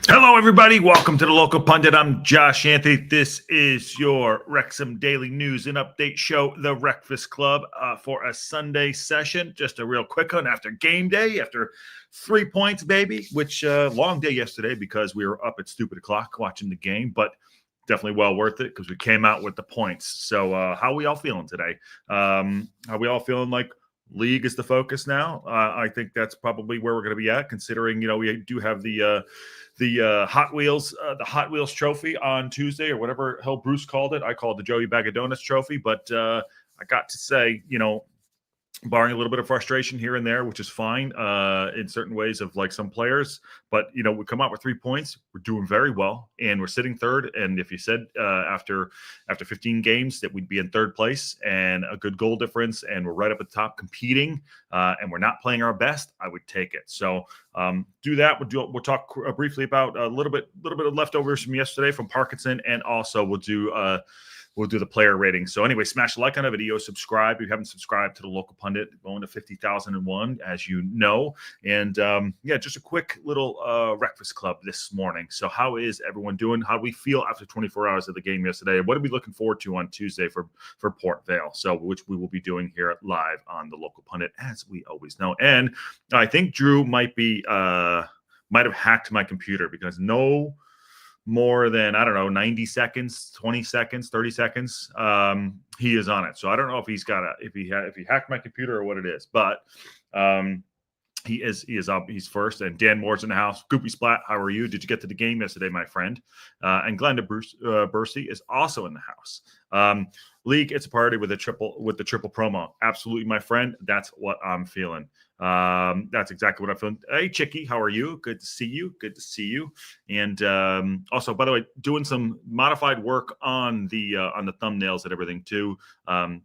Hello, everybody. Welcome to the Local Pundit. I'm Josh Anthony. This is your Wrexham Daily News and Update show, the WREXfast Club, for a Sunday session. Just a real quick one after game day, after 3 points, baby, which long day yesterday because we were up at stupid o'clock watching the game, but definitely well worth it because we came out with the points. So how are we all feeling today? Are we all feeling like league is the focus now? I think that's probably where we're going to be at, considering, we do have the Hot Wheels trophy on Tuesday, or whatever hell Bruce called it. I called the Joey Bag of Donuts trophy, but I got to say, barring a little bit of frustration here and there, which is fine in certain ways of like some players, but we come out with 3 points. We're doing very well, and we're sitting third. And if you said after 15 games that we'd be in third place and a good goal difference, and we're right up at the top competing, and we're not playing our best, I would take it. So do that. We'll talk briefly about a little bit of leftovers from yesterday from Parkinson, and also we'll do the player rating. So anyway, smash a like on the video, subscribe. If you haven't subscribed to the Local Pundit, going to 50,001, as you know. And just a quick little WREXfast Club this morning. So how is everyone doing? How do we feel after 24 hours of the game yesterday? What are we looking forward to on Tuesday for Port Vale? So which we will be doing here live on the Local Pundit, as we always know. And I think Drew might have hacked my computer, because no more than, 90 seconds, 20 seconds, 30 seconds, he is on it. So I don't know if if he hacked my computer or what it is, but he is up. He's first. And Dan Moore's in the house. Goopy Splat, how are you? Did you get to the game yesterday, my friend? And Glenda Bursey is also in the house. League, it's a party with the triple promo. Absolutely, my friend. That's what I'm feeling. That's exactly what I'm feeling. Hey, Chicky, how are you? Good to see you. And also, by the way, doing some modified work on the thumbnails and everything too.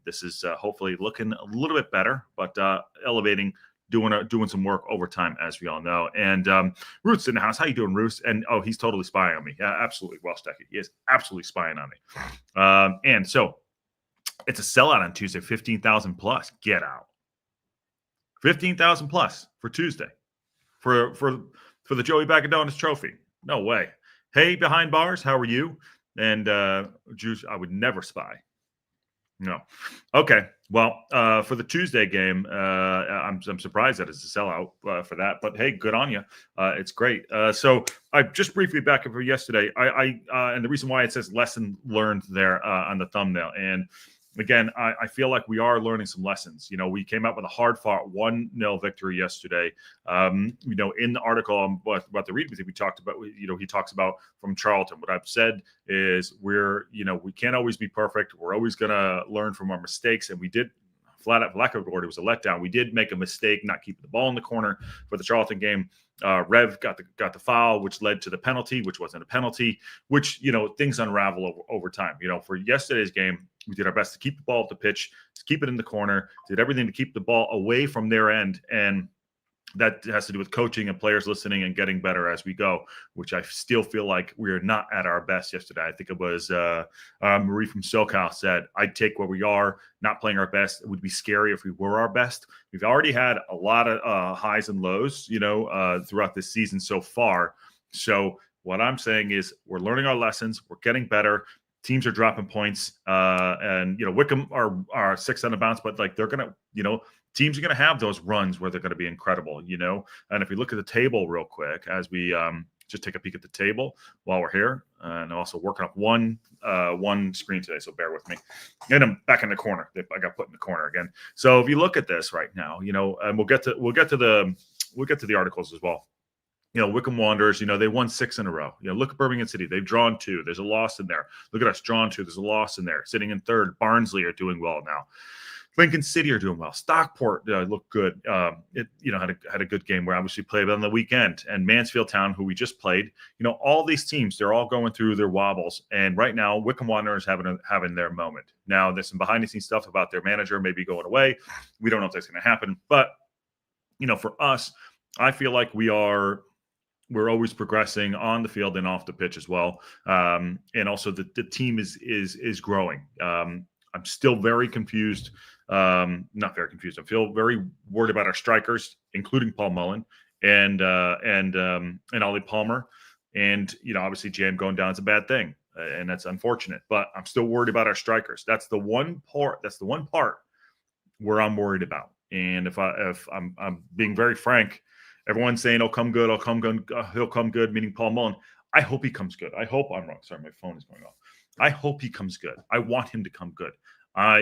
This is hopefully looking a little bit better, but elevating. Doing some work overtime, as we all know. And Ruth's in the house. How you doing, Ruth? And he's totally spying on me. Yeah, absolutely. Well, Stecky, he is absolutely spying on me. And so it's a sellout on Tuesday, 15,000 plus. Get out. 15,000 plus for Tuesday for the Joey Bag of Donuts trophy. No way. Hey, behind bars, how are you? And Juice, I would never spy. No. Okay. Well, for the Tuesday game, I'm surprised that it's a sellout for that. But hey, good on you. It's great. So I just briefly back up for yesterday. And the reason why it says lesson learned there on the thumbnail. And again, I feel like we are learning some lessons. We came out with a hard-fought 1-0 victory yesterday. In the article about the read with you, we talked about, he talks about from Charlton. What I've said is we can't always be perfect. We're always going to learn from our mistakes. And we did, flat out, lack of a word, it was a letdown. We did make a mistake not keeping the ball in the corner for the Charlton game. Rev got the foul, which led to the penalty, which wasn't a penalty, which, things unravel over time. For yesterday's game, we did our best to keep the ball at the pitch, to keep it in the corner, did everything to keep the ball away from their end. And that has to do with coaching and players listening and getting better as we go, which I still feel like we are not at our best yesterday. I think it was Marie from SoCal said, I'd take where we are, not playing our best. It would be scary if we were our best. We've already had a lot of highs and lows, throughout this season so far. So what I'm saying is we're learning our lessons. We're getting better. Teams are dropping points. And Wickham are 6 on the bounce, but like they're going to, teams are going to have those runs where they're going to be incredible, And if we look at the table real quick, as we just take a peek at the table while we're here, and I'm also working up one screen today, so bear with me. And I'm back in the corner. I got put in the corner again. So if you look at this right now, and we'll get to the articles as well. Wickham Wanderers, they won 6 in a row. Look at Birmingham City. They've drawn 2. There's a loss in there. Look at us, drawn 2. There's a loss in there. Sitting in third, Barnsley are doing well now. Lincoln City are doing well. Stockport looked good. Had a good game where obviously played on the weekend. And Mansfield Town, who we just played, all these teams, they're all going through their wobbles. And right now, Wickham Wanderers having their moment. Now, there's some behind-the-scenes stuff about their manager maybe going away. We don't know if that's going to happen. But, for us, I feel like we're always progressing on the field and off the pitch as well. And also the team is growing. I'm still very confused. Not very confused. I feel very worried about our strikers, including Paul Mullen and Ollie Palmer. And, obviously Jam going down is a bad thing. And that's unfortunate, but I'm still worried about our strikers. That's the one part where I'm worried about. And if I'm being very frank, everyone's saying, "Oh, come good, he'll come good," meaning Paul Mullen. I hope he comes good. I hope I'm wrong. Sorry, my phone is going off. I hope he comes good. I want him to come good.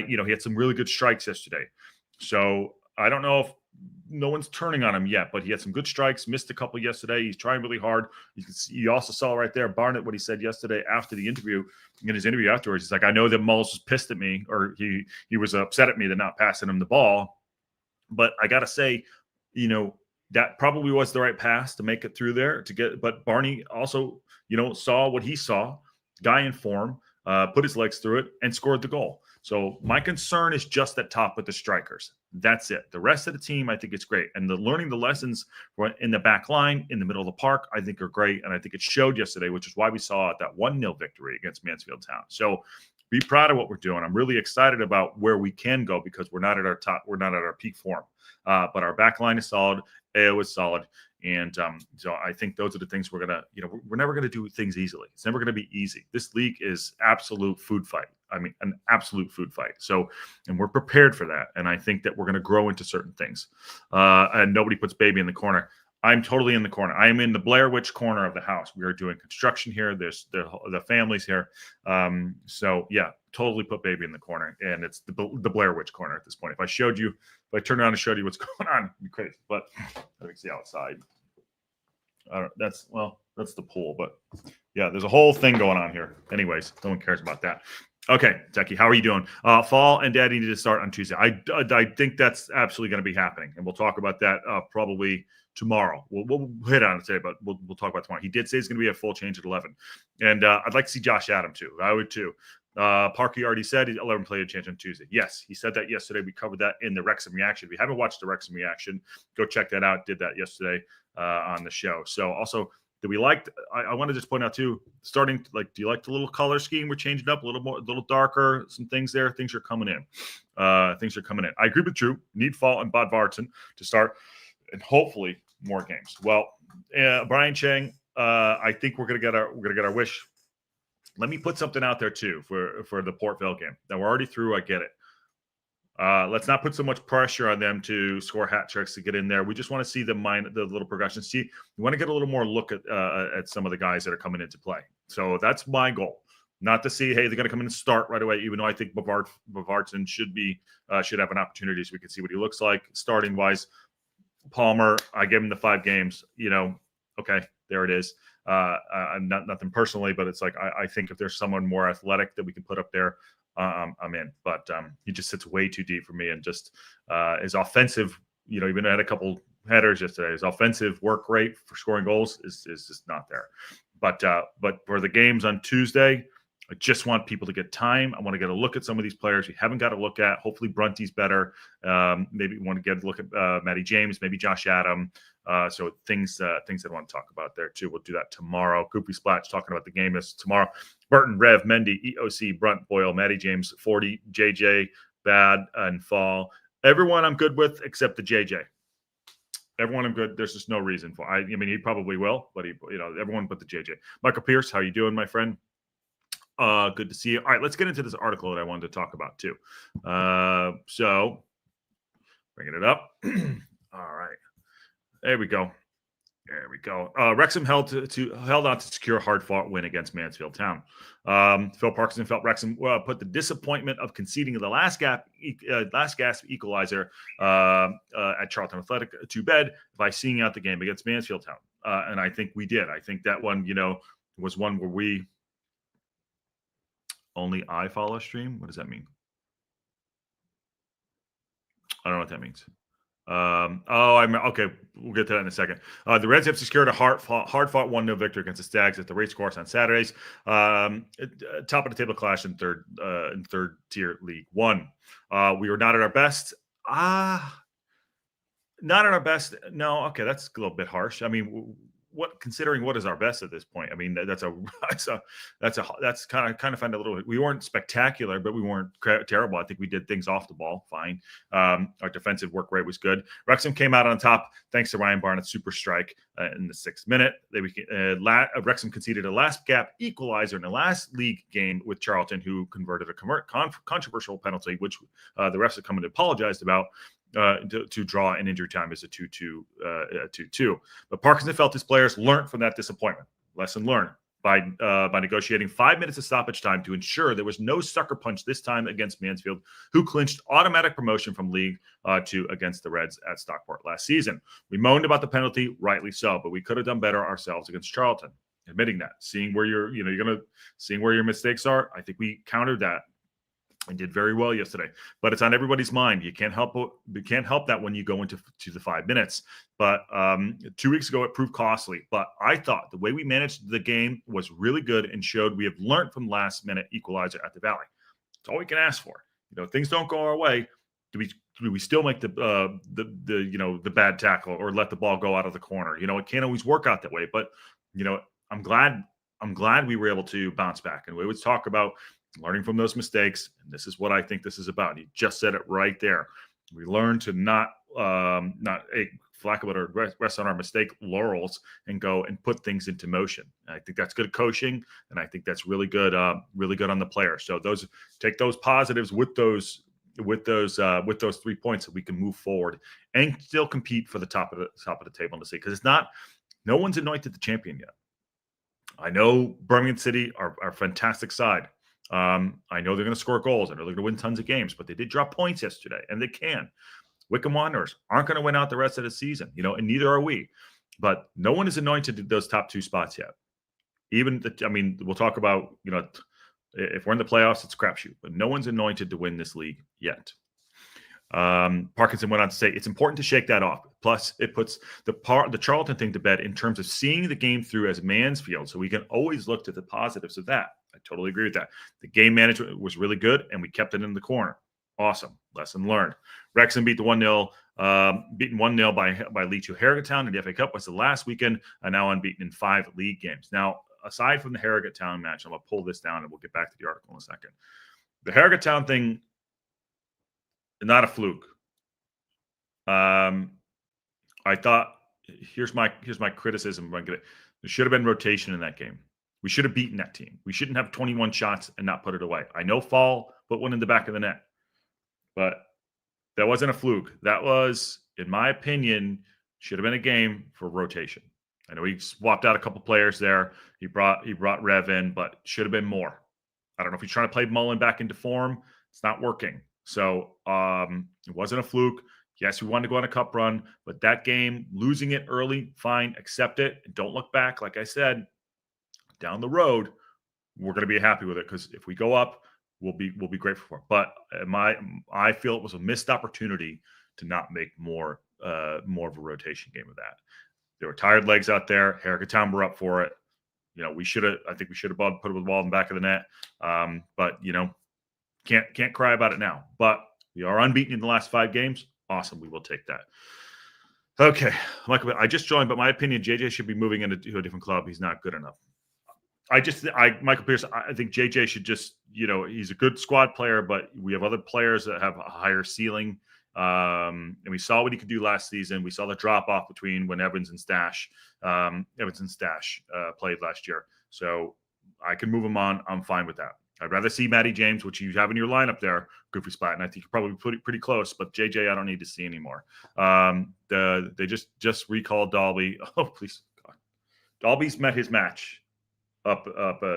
He had some really good strikes yesterday. So I don't know if no one's turning on him yet, but he had some good strikes, missed a couple yesterday. He's trying really hard. You also saw right there, Barnett, what he said yesterday after the interview, in his interview afterwards. He's like, I know that Mulls was pissed at me, or he was upset at me that not passing him the ball. But I got to say, that probably was the right pass to make it through there to get. But Barney also, saw what he saw, guy in form, put his legs through it and scored the goal. So my concern is just at top with the strikers. That's it. The rest of the team, I think it's great. And learning the lessons in the back line, in the middle of the park, I think are great. And I think it showed yesterday, which is why we saw that 1-0 victory against Mansfield Town. So be proud of what we're doing. I'm really excited about where we can go because we're not at our top. We're not at our peak form. But our back line is solid. AO is solid. And so I think those are the things we're going to, we're never going to do things easily. It's never going to be easy. This league is absolute food fight. I mean, an absolute food fight. So, and we're prepared for that. And I think that we're going to grow into certain things. And nobody puts baby in the corner. I'm totally in the corner. I am in the Blair Witch corner of the house. We are doing construction here. There's the families here. So yeah, totally put baby in the corner. And it's the Blair Witch corner at this point. If I turned around and showed you what's going on, it'd be crazy. But let me see outside. That's the pool. But yeah, there's a whole thing going on here. Anyways, no one cares about that. Okay, Techie, how are you doing? Fall and Daddy need to start on Tuesday. I think that's absolutely going to be happening, and we'll talk about that probably tomorrow. We'll hit on it today, but we'll talk about tomorrow. He did say it's going to be a full change at 11, and I'd like to see Josh Adam too. I would too. Parky already said 11 play a change on Tuesday. Yes, he said that yesterday. We covered that in the Wrexham reaction. If you haven't watched the Wrexham reaction, go check that out. Did that yesterday on the show. So also, do we like? I want to just point out too. Starting do you like the little color scheme? We're changing up a little darker. Some things there. Things are coming in. Things are coming in. I agree with Drew. Need Fall and Bodvarsson to start, and hopefully more games. Well, Brian Chang. I think we're gonna get our wish. Let me put something out there too for the Port Vale game. Now we're already through. I get it. Let's not put so much pressure on them to score hat tricks to get in there. We just want to see the little progression. We want to get a little more look at some of the guys that are coming into play. So that's my goal. Not to see, hey, they're going to come in and start right away, even though I think Bavarsson should have an opportunity so we can see what he looks like starting wise. Palmer, I gave him the 5 games. Okay, there it is. Nothing personally, but it's like I think if there's someone more athletic that we can put up there, I'm in. But he just sits way too deep for me, and just his offensive, even had a couple headers yesterday. His offensive work rate for scoring goals is just not there. But for the games on Tuesday, I just want people to get time. I want to get a look at some of these players we haven't got a look at. Hopefully Brunty's better. Maybe we want to get a look at Matty James, maybe Josh Adam. So things I want to talk about there too. We'll do that tomorrow. Goopy Splash talking about the game is tomorrow. Burton, Rev, Mendy, EOC, Brunt, Boyle, Matty James, 40, JJ, Bad, and Fall. Everyone I'm good with except the JJ. Everyone I'm good. There's just no reason for. I mean, he probably will, but everyone but the JJ. Michael Pierce, how you doing, my friend? Good to see you. All right, let's get into this article that I wanted to talk about too. So bringing it up. All right. There we go. Wrexham held on to secure a hard-fought win against Mansfield Town. Phil Parkinson felt Wrexham put the disappointment of conceding the last gasp equalizer at Charlton Athletic to bed by seeing out the game against Mansfield Town. And I think we did. I think that one, was one where we only I follow stream. What does that mean? I don't know what that means. Okay. We'll get to that in a second. The Reds have secured a hard-fought 1-0 victory against the Stags at the race course on Saturdays. Top of the table clash in third tier League One. We were not at our best. Not at our best. No. Okay. That's a little bit harsh. I mean, considering what is our best at this point? I mean, that's kind of find a little. We weren't spectacular, but we weren't terrible. I think we did things off the ball fine. Our defensive work rate was good. Wrexham came out on top thanks to Ryan Barnett's super strike. in the 6th minute. Wrexham conceded a last-gap equalizer in the last league game with Charlton, who converted a controversial penalty, which the refs have come and apologized about, to draw in injury time as a 2-2. But Parkinson felt his players learned from that disappointment. Lesson learned. By negotiating 5 minutes of stoppage time to ensure there was no sucker punch this time against Mansfield, who clinched automatic promotion from League 2 against the Reds at Stockport last season. We moaned about the penalty, rightly so, but we could have done better ourselves against Charlton. Admitting that, seeing where seeing where your mistakes are, I think we countered that and did very well yesterday. But it's on everybody's mind. You can't help that when you go into the 5 minutes. But 2 weeks ago, it proved costly. But I thought the way we managed the game was really good and showed we have learned from last-minute equalizer at the Valley. It's all we can ask for. Things don't go our way. Do we still make the bad tackle or let the ball go out of the corner? It can't always work out that way. But I'm glad we were able to bounce back. And we always talk about learning from those mistakes, and this is what I think this is about. He just said it right there. We learn to not flack about or rest on our mistake laurels and go and put things into motion. And I think that's good coaching, and I think that's really good on the player. So take those positives with those 3 points that we can move forward and still compete for the top of the table in the city, because no one's anointed the champion yet. I know Birmingham City are a fantastic side. I know they're going to score goals. I know they're going to win tons of games, but they did drop points yesterday, and they can. Wycombe Wanderers aren't going to win out the rest of the season, and neither are we. But no one is anointed to those top 2 spots yet. We'll talk about, if we're in the playoffs, it's a crapshoot, but no one's anointed to win this league yet. Parkinson went on to say it's important to shake that off. Plus, it puts the Charlton thing to bed in terms of seeing the game through as Mansfield, so we can always look to the positives of that. I totally agree with that. The game management was really good, and we kept it in the corner. Awesome. Lesson learned. Wrexham beaten 1-0 by League 2 Harrogate Town in the FA Cup was the last weekend, and now unbeaten in 5 league games. Now, aside from the Harrogate Town match, I'm going to pull this down, and we'll get back to the article in a second. The Harrogate Town thing, not a fluke. I thought here's my criticism. There should have been rotation in that game. We should have beaten that team. We shouldn't have 21 shots and not put it away. I know Fall put one in the back of the net, but that wasn't a fluke. That was, in my opinion, should have been a game for rotation. I know he swapped out a couple players there. He brought Rev in, but should have been more. I don't know if he's trying to play Mullen back into form. It's not working. So it wasn't a fluke. Yes, we wanted to go on a cup run, but that game, losing it early, fine, accept it, and don't look back. Like I said, down the road, we're going to be happy with it, because if we go up, we'll be grateful for it. But I feel it was a missed opportunity to not make more of a rotation game of that. There were tired legs out there. Harrogate Town were up for it. I think we should have put the ball in the back of the net. But can't cry about it now. But we are unbeaten in the last 5 games. Awesome. We will take that. Okay. Michael, I just joined, but my opinion, JJ should be moving into a different club. He's not good enough. Michael Pierce, I think JJ should just, he's a good squad player, but we have other players that have a higher ceiling. And we saw what he could do last season. We saw the drop off between when Evans and Stash played last year. So I can move him on. I'm fine with that. I'd rather see Matty James, which you have in your lineup there, goofy spot, and I think you're probably pretty close. But JJ, I don't need to see anymore. They just recalled Dalby. Oh, please, God. Dalby's met his match up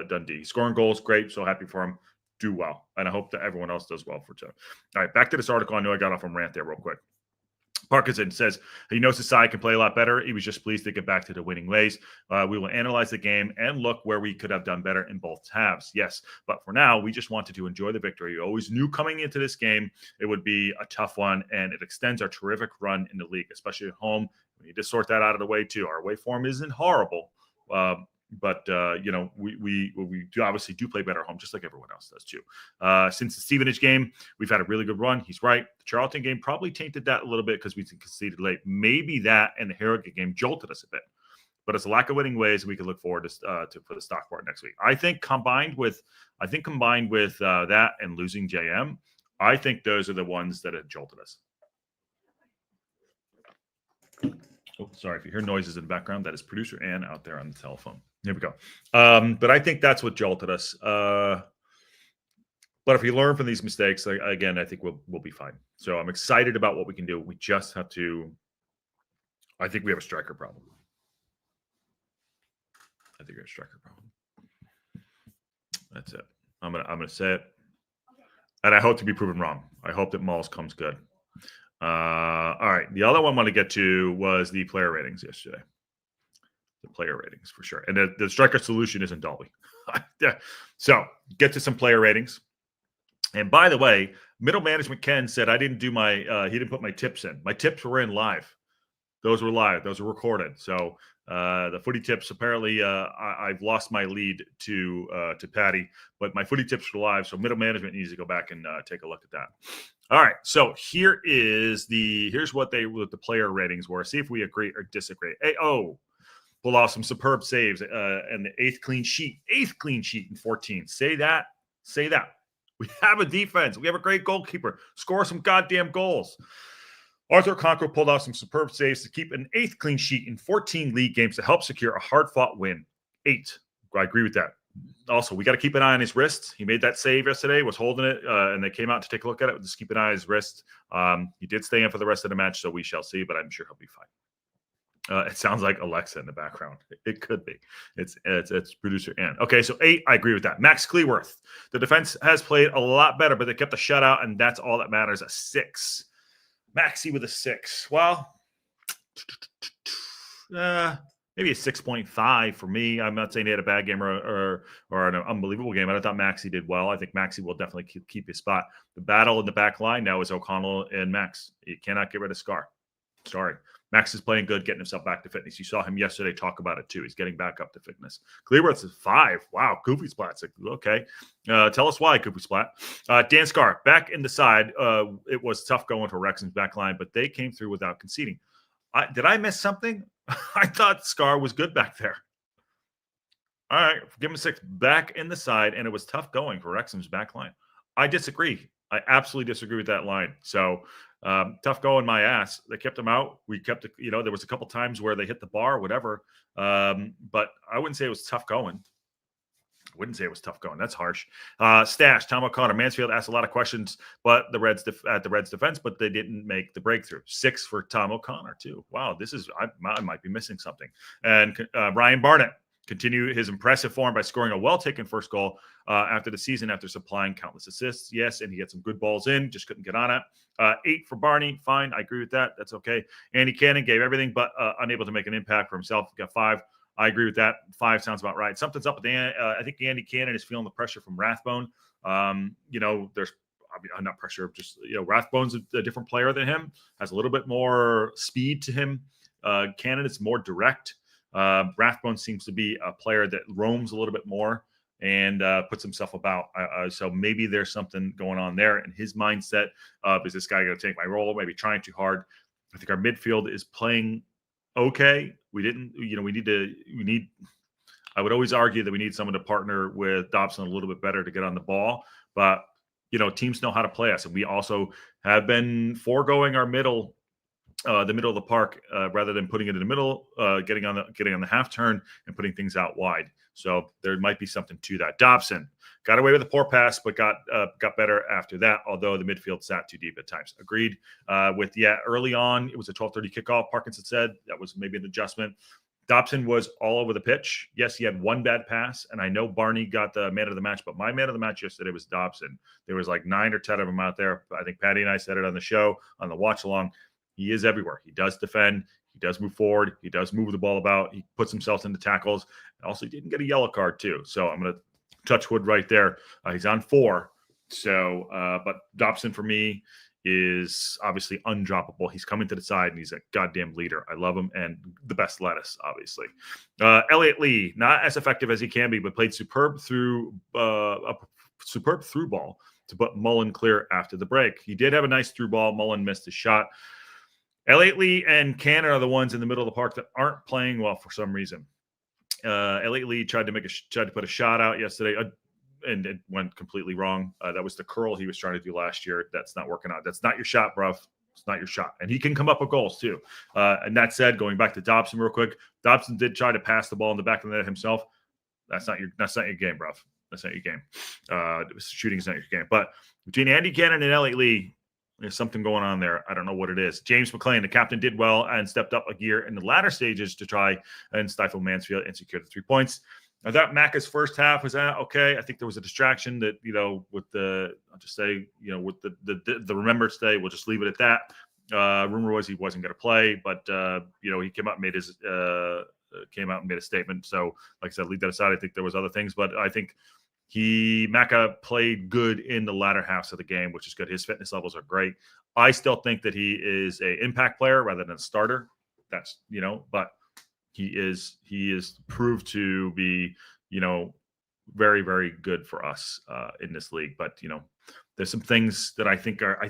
Dundee, scoring goals, great. So happy for him. Do well, and I hope that everyone else does well for too. All right, back to this article. I know I got off on rant there real quick. Parkinson says he knows his side can play a lot better. He was just pleased to get back to the winning ways. We will analyze the game and look where we could have done better in both halves. Yes, but for now, we just wanted to enjoy the victory. We always knew coming into this game it would be a tough one, and it extends our terrific run in the league, especially at home. We need to sort that out of the way too. Our away form isn't horrible. But we obviously do play better at home, just like everyone else does too. Since the Stevenage game, we've had a really good run. He's right. The Charlton game probably tainted that a little bit because we conceded late. Maybe that and the Harrogate game jolted us a bit. But it's a lack of winning ways, and we can look forward to for the Stockport next week. I think combined with that and losing JM, I think those are the ones that have jolted us. Oh, sorry if you hear noises in the background. That is producer Ann out there on the telephone. Here we go. But I think that's what jolted us. But if we learn from these mistakes, again, I think we'll be fine. So I'm excited about what we can do. We just have to. I think we have a striker problem. I think we have a striker problem. That's it. I'm gonna say it, and I hope to be proven wrong. I hope that Malls comes good. All right. The other one I want to get to was the player ratings yesterday. The player ratings for sure, and the striker solution isn't Dolby. So get to some player ratings. And by the way, middle management Ken said I didn't do my. He didn't put my tips in. My tips were in live. Those were live. Those were recorded. So the footy tips, apparently I've lost my lead to Patty, but my footy tips were live. So middle management needs to go back and take a look at that. All right. So here's what the player ratings were. See if we agree or disagree. AO pulled off some superb saves and the eighth clean sheet in 14. Say that. We have a defense. We have a great goalkeeper. Score some goddamn goals. Arthur Conqueror pulled off some superb saves to keep an 8th clean sheet in 14 league games to help secure a hard-fought win. 8. I agree with that. Also, we got to keep an eye on his wrist. He made that save yesterday, was holding it, and they came out to take a look at it. Just keep an eye on his wrist. He did stay in for the rest of the match, so we shall see, but I'm sure he'll be fine. It sounds like Alexa in the background. It could be. It's producer Ann. Okay, so 8, I agree with that. Max Cleworth. The defense has played a lot better, but they kept the shutout, and that's all that matters. A 6. Maxi with a 6. Well, maybe a 6.5 for me. I'm not saying he had a bad game or an unbelievable game. I thought Maxi did well. I think Maxi will definitely keep his spot. The battle in the back line now is O'Connell and Max. You cannot get rid of Scar. Sorry. Max is playing good, getting himself back to fitness. You saw him yesterday talk about it too. He's getting back up to fitness. Clearworth is 5. Wow, Goofy Splat's okay. Tell us why, Goofy Splat. Dan Scar, back in the side. It was tough going for Wrexham's back line, but they came through without conceding. Did I miss something? I thought Scar was good back there. All right, give him a 6. Back in the side, and it was tough going for Wrexham's back line. I disagree. I absolutely disagree with that line. So tough going my ass. They kept him out. We kept it, there was a couple times where they hit the bar, whatever. But I wouldn't say it was tough going. That's harsh. Stash, Tom O'Connor. Mansfield asked a lot of questions, but the Reds at the Reds defense, but they didn't make the breakthrough. 6 for Tom O'Connor too. Wow, I might be missing something. And Ryan Barnett continue his impressive form by scoring a well-taken first goal after the season after supplying countless assists. Yes, and he had some good balls in, just couldn't get on it. 8 for Barney. Fine, I agree with that. That's okay. Andy Cannon gave everything, but unable to make an impact for himself. Got 5. I agree with that. 5 sounds about right. Something's up with I think Andy Cannon is feeling the pressure from Rathbone. There's not pressure, just Rathbone's a different player than him, has a little bit more speed to him. Cannon is more direct. Rathbone seems to be a player that roams a little bit more and puts himself about. So maybe there's something going on there in his mindset of, is this guy going to take my role? Maybe trying too hard. I think our midfield is playing okay. I would always argue that we need someone to partner with Dobson a little bit better to get on the ball, but teams know how to play us. And we also have been foregoing our middle, the middle of the park, rather than putting it in the middle, getting on the half turn and putting things out wide. So there might be something to that. Dobson got away with a poor pass, but got better after that, although the midfield sat too deep at times. Agreed early on, it was a 12:30 kickoff, Parkinson said. That was maybe an adjustment. Dobson was all over the pitch. Yes, he had one bad pass, and I know Barney got the man of the match, but my man of the match yesterday was Dobson. There was like 9 or 10 of them out there. I think Patty and I said it on the show, on the watch-along. He is everywhere. He does defend. He does move forward. He does move the ball about. He puts himself into tackles. And also, he didn't get a yellow card, too. So I'm going to touch wood right there. He's on 4. So, but Dobson for me is obviously undroppable. He's coming to the side, and he's a goddamn leader. I love him, and the best lettuce, obviously. Elliot Lee, not as effective as he can be, but played superb through ball to put Mullen clear after the break. He did have a nice through ball. Mullen missed his shot. Elliot Lee and Cannon are the ones in the middle of the park that aren't playing well for some reason. Elliot Lee tried to put a shot out yesterday, and it went completely wrong. That was the curl he was trying to do last year. That's not working out. That's not your shot, bruv. It's not your shot. And he can come up with goals too. And that said, going back to Dobson real quick, Dobson did try to pass the ball in the back of the net himself. That's not your game, bro. That's not your game. Shooting is not your game. But between Andy Cannon and Elliot Lee, there's something going on there. I don't know what it is. James McLean, the captain, did well and stepped up a gear in the latter stages to try and stifle Mansfield and secure the 3 points. I thought Macca's first half was okay. I think there was a distraction that, with I'll just say, with the Remembrance Day, we'll just leave it at that. Rumor was he wasn't going to play, but, he came out and made a statement. So, like I said, leave that aside. I think there was other things, but I think Macca played good in the latter halves of the game, which is good. His fitness levels are great. I still think that he is an impact player rather than a starter. That's, but he is proved to be, very, very good for us in this league. But, there's some things that I think, I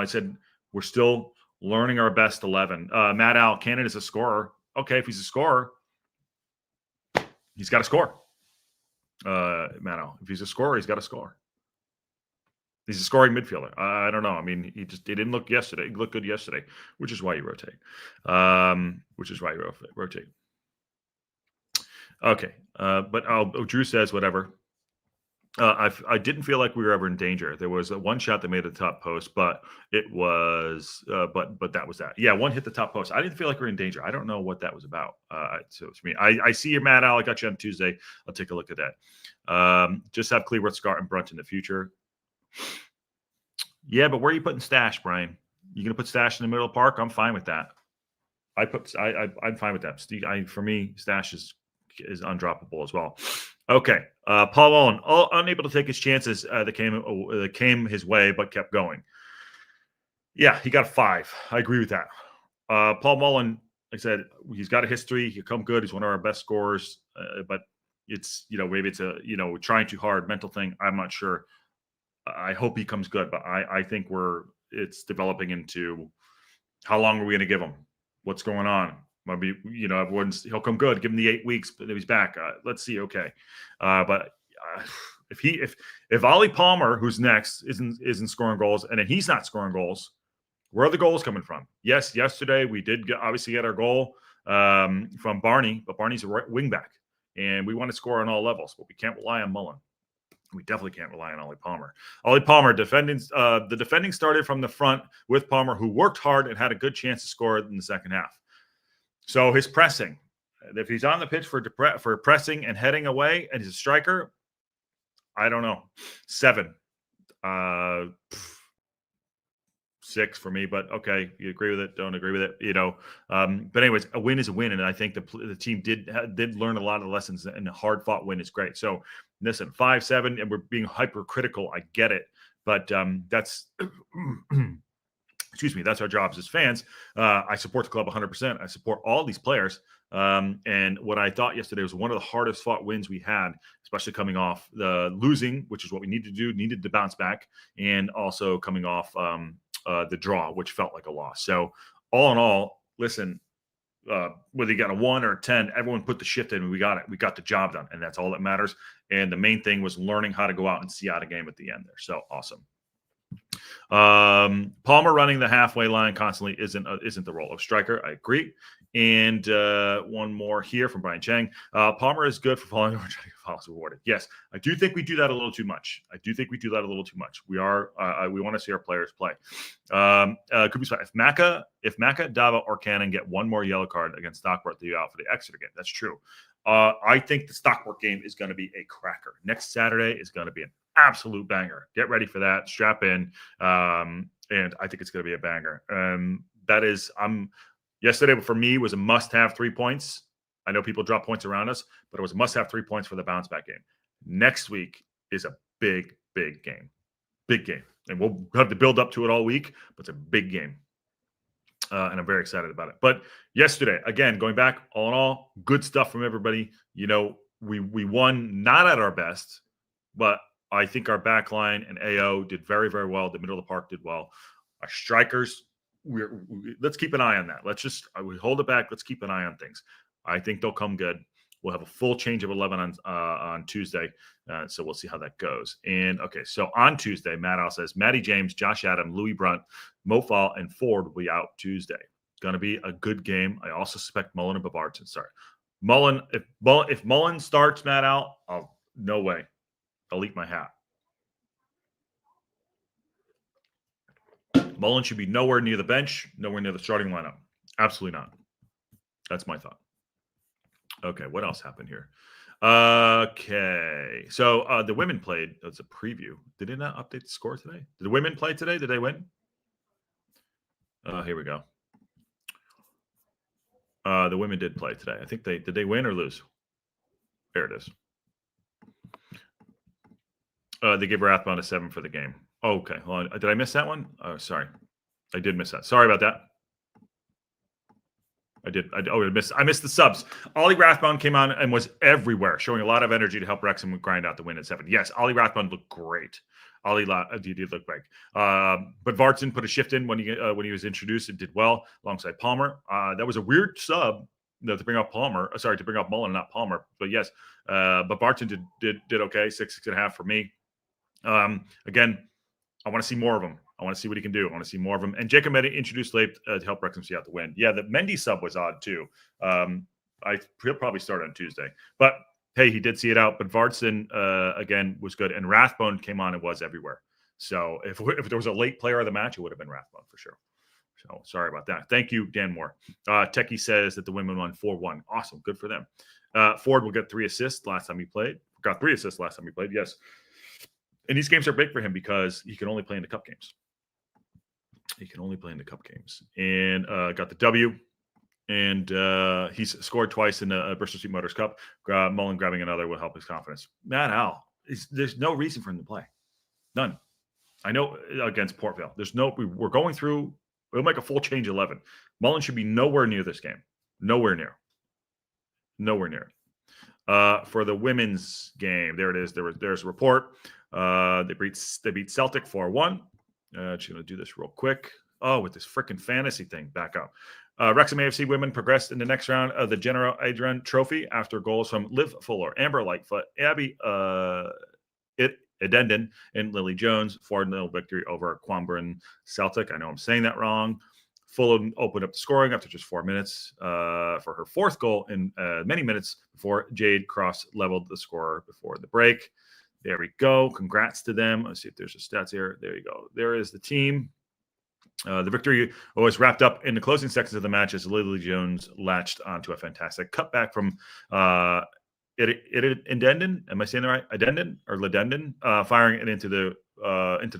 said we're still learning our best 11. Matt Al, Cannon is a scorer. Okay, if he's a scorer, he's got to score. Mano, if he's a scorer, he's got to score. He's a scoring midfielder. I don't know. I mean, he didn't look yesterday. He looked good yesterday, which is why you rotate. Okay, but Drew says whatever. I didn't feel like we were ever in danger. There was one shot that made the top post, but it was, but that was that. Yeah, one hit the top post. I didn't feel like we were in danger. I don't know what that was about. So to me, I see your Matt Al. I got you on Tuesday. I'll take a look at that. Just have Cleworth, Scott, and Brunt in the future. Yeah, but where are you putting Stash, Brian? You gonna put Stash in the middle of the park? I'm fine with that. I'm fine with that. Steve, for me, Stash is undroppable as well. Okay, Paul Owen, unable to take his chances that came his way, but kept going. Yeah, he got a 5. I agree with that. Paul Mullen, like I said, he's got a history. He'll come good. He's one of our best scorers, but it's maybe it's a trying too hard mental thing. I'm not sure. I hope he comes good, but I think it's developing into how long are we going to give him? What's going on? Maybe he'll come good. Give him the 8 weeks, but if he's back, let's see. Okay, but if Ollie Palmer, who's next, isn't scoring goals, and then he's not scoring goals, where are the goals coming from? Yes, yesterday we did obviously get our goal from Barney, but Barney's a right wing back, and we want to score on all levels, but we can't rely on Mullen. We definitely can't rely on Ollie Palmer. Ollie Palmer, the defending started from the front with Palmer, who worked hard and had a good chance to score in the second half. So his pressing, if he's on the pitch for pressing and heading away, and he's a striker, I don't know, 7, 6 for me. But okay, you agree with it? Don't agree with it? But anyways, a win is a win, and I think the team did learn a lot of lessons, and a hard fought win is great. So listen, 5-7, and we're being hypercritical. I get it, but that's. Excuse me, that's our jobs as fans. I support the club 100%. I support all these players. And what I thought yesterday was one of the hardest fought wins we had, especially coming off the losing, which is what we needed to do, needed to bounce back, and also coming off the draw, which felt like a loss. So all in all, listen, whether you got a 1 or a 10, everyone put the shift in and we got it. We got the job done, and that's all that matters. And the main thing was learning how to go out and see out a game at the end there. So awesome. Palmer running the halfway line constantly isn't the role of striker. I agree. And one more here from Brian Chang. Palmer is good for following over trying to follow rewarded. Yes, I do think we do that a little too much. We want to see our players play. Could be if Macca, Dava, or Cannon get one more yellow card against Stockport, they're out for the Exeter game. That's true. I think the Stockport game is going to be a cracker. Next Saturday is going to be an absolute banger. Get ready for that. Strap in. And I think it's going to be a banger. Yesterday for me was a must-have 3 points. I know people drop points around us, but it was a must-have 3 points for the bounce-back game. Next week is a big, big game. Big game. And we'll have to build up to it all week, but it's a big game. And I'm very excited about it. But yesterday, again, going back, all in all, good stuff from everybody. We won not at our best, but I think our back line and AO did very, very well. The middle of the park did well. Our strikers, let's keep an eye on that. We hold it back. Let's keep an eye on things. I think they'll come good. We'll have a full change of 11 on Tuesday. So we'll see how that goes. And okay, so on Tuesday, Matt Al says Matty James, Josh Adam, Louis Brunt, Mo Fall, and Ford will be out Tuesday. Going to be a good game. I also suspect Mullen and Bavard to start. Mullen, if Mullen starts, Matt Al, no way. I'll eat my hat. Mullen should be nowhere near the bench, nowhere near the starting lineup. Absolutely not. That's my thought. Okay, what else happened here? Okay, so the women played. That's a preview. Did it not update the score today? Did the women play today? Did they win? Here we go. The women did play today. I think did they win or lose? There it is. They gave Rathbone a 7 for the game. Okay, hold on. Did I miss that one? Oh, sorry. I did miss that. Sorry about that. I missed the subs. Ollie Rathbone came on and was everywhere, showing a lot of energy to help Wrexham grind out the win at 7. Yes, Ollie Rathbone looked great. Ollie did look great. But Vartson put a shift in when he was introduced and did well alongside Palmer. That was a weird sub to bring up Palmer. Sorry, to bring up Mullen, not Palmer. But yes, but Vartson did okay. 6.5 for me. Again, I want to see more of him. I want to see what he can do. I want to see more of him. And Jacob Mendy introduced late to help Wrexham see out the win. Yeah, the Mendy sub was odd too. He'll probably start on Tuesday. But hey, he did see it out. But Vartson, again, was good. And Rathbone came on and was everywhere. So if there was a late player of the match, it would have been Rathbone for sure. So sorry about that. Thank you, Dan Moore. Techie says that the women won 4-1. Awesome. Good for them. Ford will get 3 assists last time he played. Got 3 assists last time he played. Yes. And these games are big for him because he can only play in the cup games. And got the W. And he's scored twice in the Bristol Street Motors Cup. Mullen grabbing another will help his confidence. Matt Al, there's no reason for him to play. None. I know against Port Vale. We're going through, we'll make a full change 11. Mullen should be nowhere near this game. Nowhere near. For the women's game, there it is. There's a report. They beat Celtic 4-1. Just going to do this real quick. Oh, with this freaking fantasy thing back up. Wrexham AFC women progressed in the next round of the General Adrian Trophy after goals from Liv Fuller, Amber Lightfoot, Abby Edenden, and Lily Jones. 4-0 victory over Quambrin Celtic. I know I'm saying that wrong. Fulham opened up the scoring after just 4 minutes for her 4th goal in many minutes before Jade Cross leveled the score before the break. There we go. Congrats to them. Let's see if there's the stats here. There you go. There is the team. The victory was wrapped up in the closing seconds of the match as Lily Jones latched onto a fantastic cutback from Edenden. Am I saying that right? Edenden or Ledenden? Firing it into the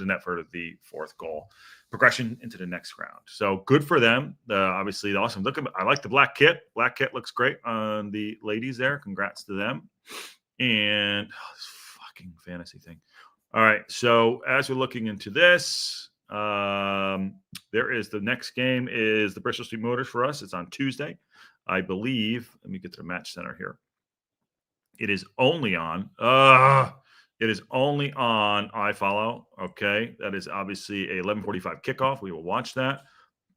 net for the 4th goal. Progression into the next round. So good for them. Obviously, awesome. I like the black kit. Black kit looks great on the ladies there. Congrats to them. And this fucking fantasy thing. All right. So as we're looking into this, there is the next game is the Bristol Street Motors for us. It's on Tuesday, I believe. Let me get to the match center here. It is only on. It is only on iFollow. Okay, that is obviously a 11:45 kickoff. We will watch that.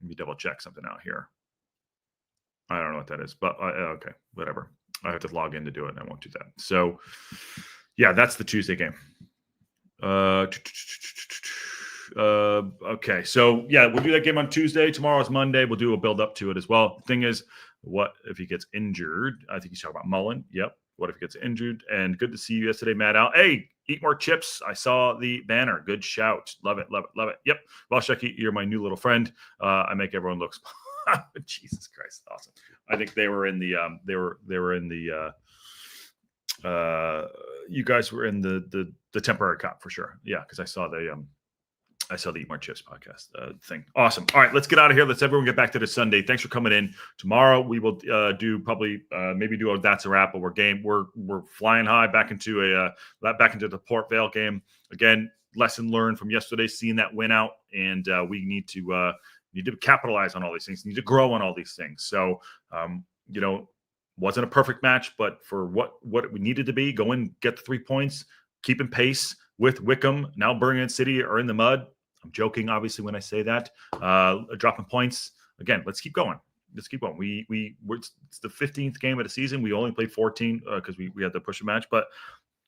Let me double check something out here. I don't know what that is, but okay, whatever. I have to log in to do it, and I won't do that. So, yeah, that's the Tuesday game. Okay, so yeah, we'll do that game on Tuesday. Tomorrow is Monday. We'll do a build up to it as well. The thing is, what if he gets injured? I think he's talking about Mullen. Yep. What if he gets injured? And good to see you yesterday, Matt Al. Hey, eat more chips. I saw the banner. Good shout. Love it. Yep. Well, Shecky, you're my new little friend. I make everyone look small. Jesus Christ. Awesome. I think they were in the you guys were in the temporary cop for sure. Yeah, because I saw the Eat More Chips podcast thing. Awesome. All right, let's get out of here. Let's everyone get back to the Sunday. Thanks for coming in. Tomorrow we will do probably maybe do a That's a Wrap, but we're flying high back into the Port Vale game. Again, lesson learned from yesterday, seeing that win out, and we need to capitalize on all these things. Need to grow on all these things. So wasn't a perfect match, but for what we needed to be, go and get the 3 points, keeping pace with Wickham. Now Birmingham City are in the mud. I'm joking, obviously, when I say that. Dropping points. Again, let's keep going. let's keep going. It's the 15th game of the season. We only played 14 because we had to push a match, but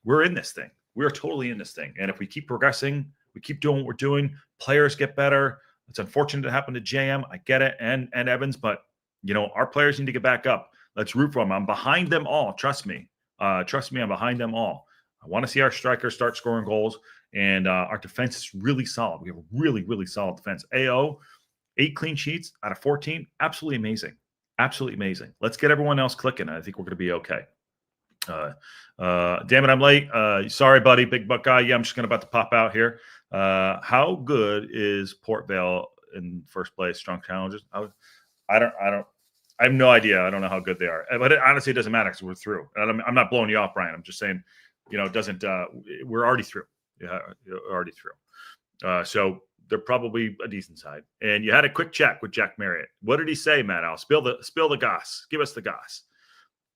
we're in this thing. We're totally in this thing. And if we keep progressing, we keep doing what we're doing, players get better. It's unfortunate it happened to JM. I get it, and Evans, but our players need to get back up. Let's root for them. I'm behind them all. Trust me. Trust me, I'm behind them all. I want to see our strikers start scoring goals, and our defense is really solid. We have a really, really solid defense. AO, 8 clean sheets out of 14. Absolutely amazing. Absolutely amazing. Let's get everyone else clicking. I think we're going to be okay. Damn it, I'm late. Sorry, buddy, big buck guy. Yeah, I'm just about to pop out here. How good is Port Vale in first place? Strong challenges. I have no idea. I don't know how good they are, but honestly, it doesn't matter because we're through. And I'm not blowing you off, Brian. I'm just saying, it doesn't. We're already through. Yeah, already through. So they're probably a decent side. And you had a quick check with Jack Marriott. What did he say, Matt Al? Spill the goss. Give us the goss.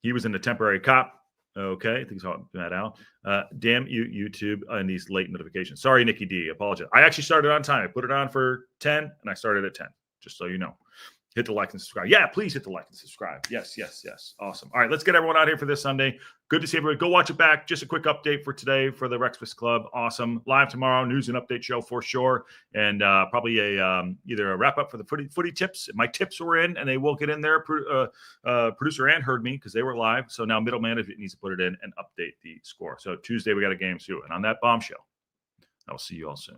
He was in the temporary cop. Okay, I think it's all Matt Al. Damn you, YouTube, and these late notifications. Sorry, Nikki D. Apologize. I actually started on time. I put it on for 10, and I started at 10, just so you know. Hit the like and subscribe. Yeah, please hit the like and subscribe. Yes. Awesome. All right, let's get everyone out here for this Sunday. Good to see everybody. Go watch it back. Just a quick update for today for the WREXfast Club. Awesome. Live tomorrow, news and update show for sure. And probably either a wrap-up for the footy tips. My tips were in, and they will get in there. Producer Ann heard me because they were live. So now middle management needs to put it in and update the score. So Tuesday, we got a game too. And on that bombshell, I will see you all soon.